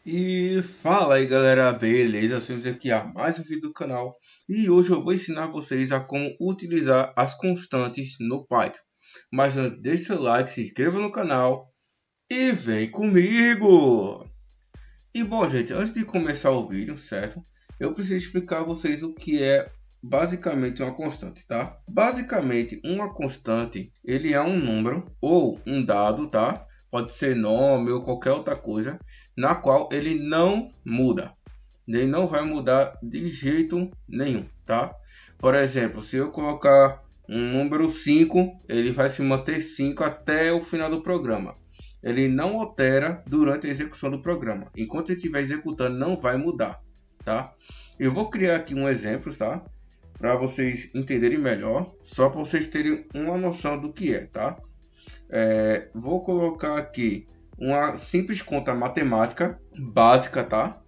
E fala aí galera, beleza? Estamos aqui a mais um vídeo do canal e hoje eu vou ensinar vocês a como utilizar as constantes no Python. Mas antes, deixe seu like, se inscreva no canal e vem comigo! E bom gente, antes de começar o vídeo, certo? Eu preciso explicar a vocês o que é basicamente uma constante, tá? Basicamente uma constante, ele é um número ou um dado, tá? Pode ser nome ou qualquer outra coisa, na qual ele não muda. Ele não vai mudar de jeito nenhum, tá? Por exemplo, se eu colocar um número 5, ele vai se manter 5 até o final do programa. Ele não altera durante a execução do programa. Enquanto ele estiver executando, não vai mudar, tá? Eu vou criar aqui um exemplo, tá? Para vocês entenderem melhor, só para vocês terem uma noção do que é, tá? Vou colocar aqui uma simples conta matemática básica, tá?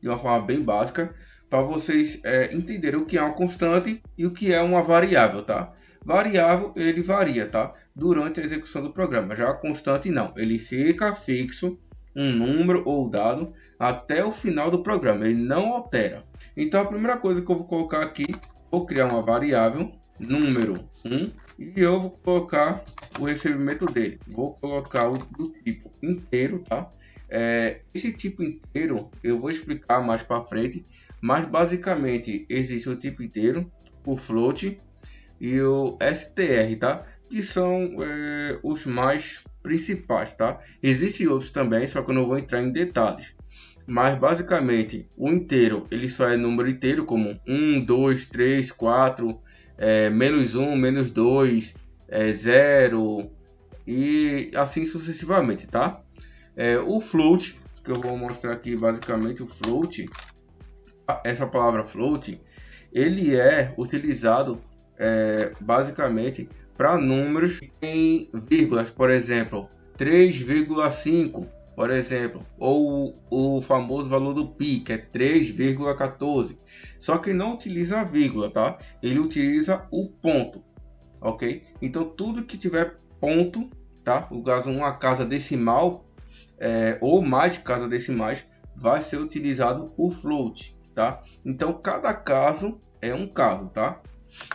De uma forma bem básica, para vocês entenderem o que é uma constante e o que é uma variável, tá? Variável, ele varia, tá? Durante a execução do programa. Já a constante não, ele fica fixo, um número ou dado, até o final do programa, ele não altera. Então a primeira coisa que eu vou colocar aqui, vou criar uma variável, número 1, e eu vou colocar o recebimento dele. Vou colocar o do tipo inteiro, tá? Esse tipo inteiro eu vou explicar mais para frente, mas basicamente existe o tipo inteiro, o float e o str, tá? Que são os mais principais, tá? Existem outros também, só que eu não vou entrar em detalhes. Mas basicamente o inteiro ele só é número inteiro, como 1, 2, 3, 4, menos 1, menos 2, 0 e assim sucessivamente, tá? O float, que eu vou mostrar aqui basicamente o float, essa palavra float, ele é utilizado basicamente para números em vírgulas, por exemplo, 3,5, por exemplo, ou o famoso valor do pi, que é 3,14. Só que não utiliza a vírgula, tá? Ele utiliza o ponto, ok? Então tudo que tiver ponto, tá? No caso uma casa decimal ou mais casas decimais, vai ser utilizado o float, tá? Então cada caso é um caso, tá?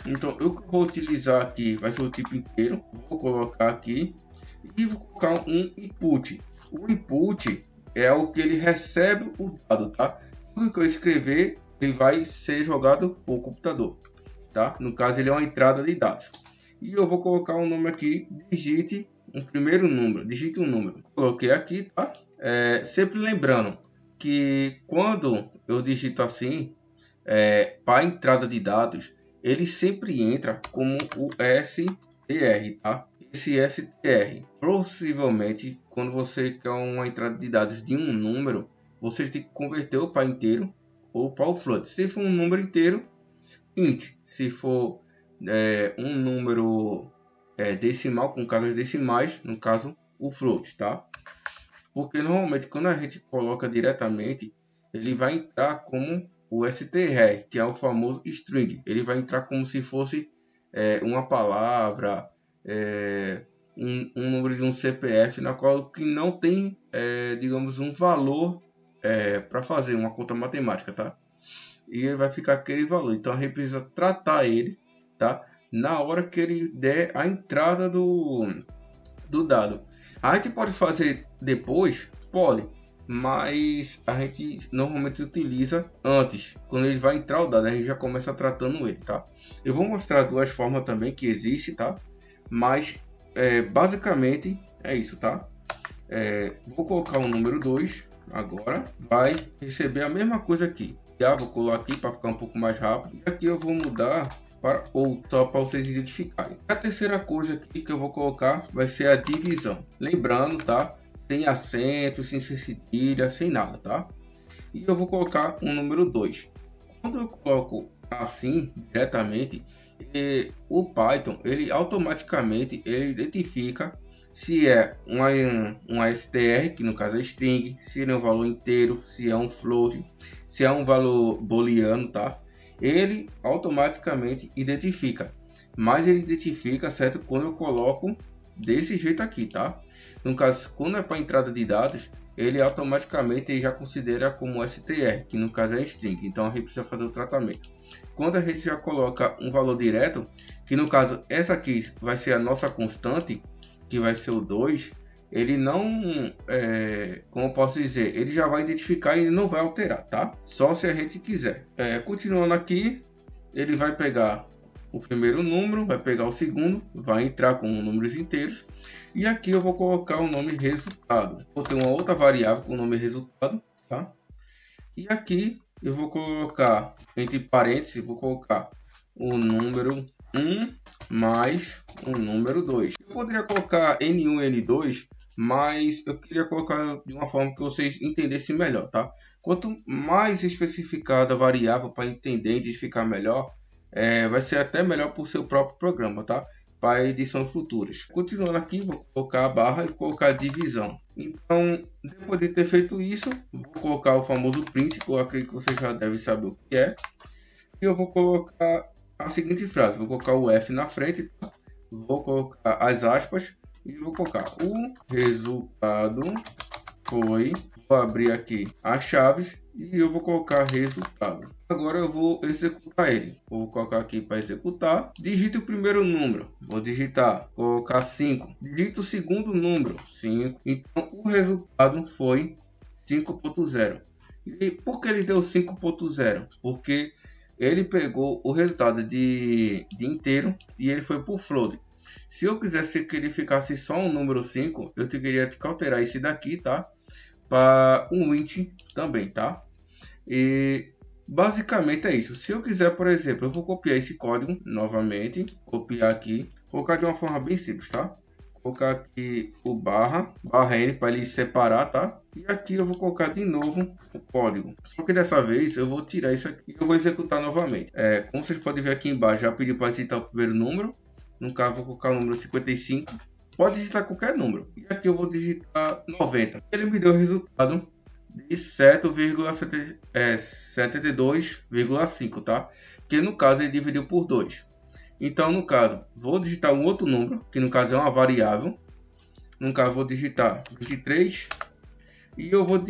Então eu vou utilizar aqui, vai ser o tipo inteiro, vou colocar aqui e vou colocar um input. O input é o que ele recebe o dado, tá? Tudo que eu escrever, ele vai ser jogado por computador, tá? No caso, ele é uma entrada de dados. E eu vou colocar um nome aqui, digite um primeiro número, digite um número. Coloquei aqui, tá? Sempre lembrando que quando eu digito assim, para entrada de dados, ele sempre entra como o str, tá? Esse str, possivelmente, quando você quer uma entrada de dados de um número, você tem que converter o para inteiro ou para o float. Se for um número inteiro, int. Se for um número decimal, com casas decimais, no caso, o float, tá? Porque normalmente, quando a gente coloca diretamente, ele vai entrar como o str, que é o famoso string. Ele vai entrar como se fosse uma palavra, um número de um CPF, na qual que não tem, digamos, um valor para fazer uma conta matemática, tá? E ele vai ficar aquele valor. Então a gente precisa tratar ele, tá? Na hora que ele der a entrada do dado. A gente pode fazer depois, pode, mas a gente normalmente utiliza antes. Quando ele vai entrar o dado, a gente já começa tratando ele, tá? Eu vou mostrar duas formas também que existe, tá? Mas basicamente é isso, tá? Vou colocar o número 2 agora, vai receber a mesma coisa aqui. Já vou colocar aqui para ficar um pouco mais rápido. Aqui eu vou mudar para ou só para vocês identificarem. A terceira coisa aqui que eu vou colocar vai ser a divisão. Lembrando, tá? Sem acento, sem cedilha, sem nada, tá? E eu vou colocar um número 2. Quando eu coloco assim diretamente, o Python ele automaticamente ele identifica se é uma str, que no caso é string, se é um valor inteiro, se é um float, se é um valor booleano, tá? Ele automaticamente identifica, mas ele identifica, certo, quando eu coloco desse jeito aqui, tá? No caso, quando é para entrada de dados, ele automaticamente já considera como str, que no caso é string. Então a gente precisa fazer o tratamento. Quando a gente já coloca um valor direto, que no caso essa aqui vai ser a nossa constante, que vai ser o 2, ele não, como eu posso dizer, ele já vai identificar e não vai alterar, tá? Só se a gente quiser. Continuando aqui, ele vai pegar o primeiro número, vai pegar o segundo, vai entrar com números inteiros. E aqui eu vou colocar o nome resultado. Vou ter uma outra variável com o nome resultado, tá? E aqui eu vou colocar, entre parênteses, vou colocar o número 1 mais o número 2. Eu poderia colocar N1 e N2, mas eu queria colocar de uma forma que vocês entendessem melhor, tá? Quanto mais especificada a variável para entender e identificar melhor, vai ser até melhor para o seu próprio programa, tá? Para edições futuras. Continuando aqui, vou colocar a barra e colocar a divisão. Então, depois de ter feito isso, vou colocar o famoso print, que eu acredito que vocês já devem saber o que é. E eu vou colocar a seguinte frase, vou colocar o F na frente, tá? Vou colocar as aspas e vou colocar o resultado foi, vou abrir aqui as chaves e eu vou colocar resultado. Agora eu vou executar ele. Vou colocar aqui para executar. Digite o primeiro número. Vou digitar, colocar 5. Digite o segundo número, 5. Então o resultado foi 5.0. E por que ele deu 5.0? Porque ele pegou o resultado de inteiro e ele foi por float. Se eu quisesse que ele ficasse só um número 5, eu teria que alterar esse daqui, tá? Para um int também, tá? E basicamente é isso. Se eu quiser, por exemplo, eu vou copiar esse código novamente, copiar aqui, colocar de uma forma bem simples, tá? Colocar aqui o barra N para ele separar, tá? E aqui eu vou colocar de novo o código. Porque dessa vez eu vou tirar isso aqui e eu vou executar novamente. Como vocês podem ver aqui embaixo, já pediu para digitar o primeiro número. No caso, vou colocar o número 55. Pode digitar qualquer número. E aqui eu vou digitar 90. Ele me deu o resultado de 7,72,5, tá? Que no caso ele dividiu por 2. Então, no caso, vou digitar um outro número, que no caso é uma variável. No caso, vou digitar 23. E eu vou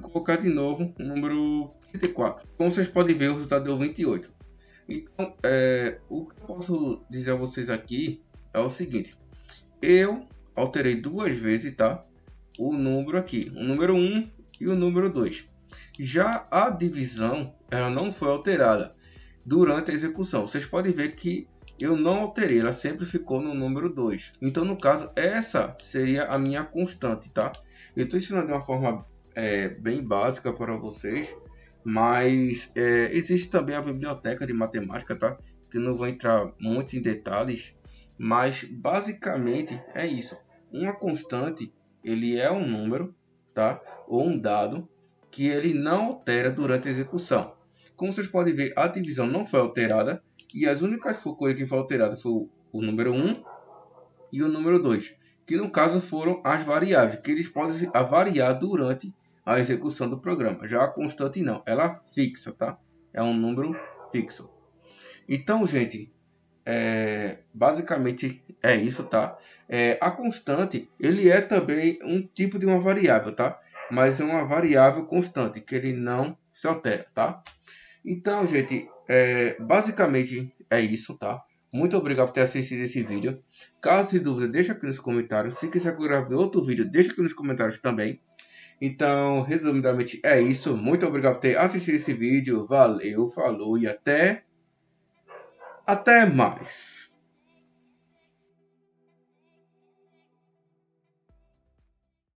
colocar de novo o número 34. Como vocês podem ver, o resultado deu 28. Então, o que eu posso dizer a vocês aqui é o seguinte. Eu alterei duas vezes, tá? O número aqui, o número 1 e o número 2. Já a divisão, ela não foi alterada durante a execução. Vocês podem ver que eu não alterei, ela sempre ficou no número 2. Então, no caso, essa seria a minha constante, tá? Eu estou ensinando de uma forma bem básica para vocês, mas existe também a biblioteca de matemática, tá? Que eu não vou entrar muito em detalhes, mas basicamente é isso. Uma constante, ele é um número, tá? Ou um dado que ele não altera durante a execução. Como vocês podem ver, a divisão não foi alterada e as únicas coisas que foram alteradas foi o número 1 e o número 2, que no caso foram as variáveis, que eles podem variar durante a execução do programa. Já a constante não, ela é fixa, tá? É um número fixo. Então, gente, basicamente é isso, tá? A constante, ele é também um tipo de uma variável, tá? Mas é uma variável constante, que ele não se altera, tá? Então, gente, basicamente é isso, tá? Muito obrigado por ter assistido esse vídeo. Caso tenha dúvida, deixa aqui nos comentários. Se quiser que eu grave outro vídeo, deixa aqui nos comentários também. Então, resumidamente é isso. Muito obrigado por ter assistido esse vídeo. Valeu, falou e até mais.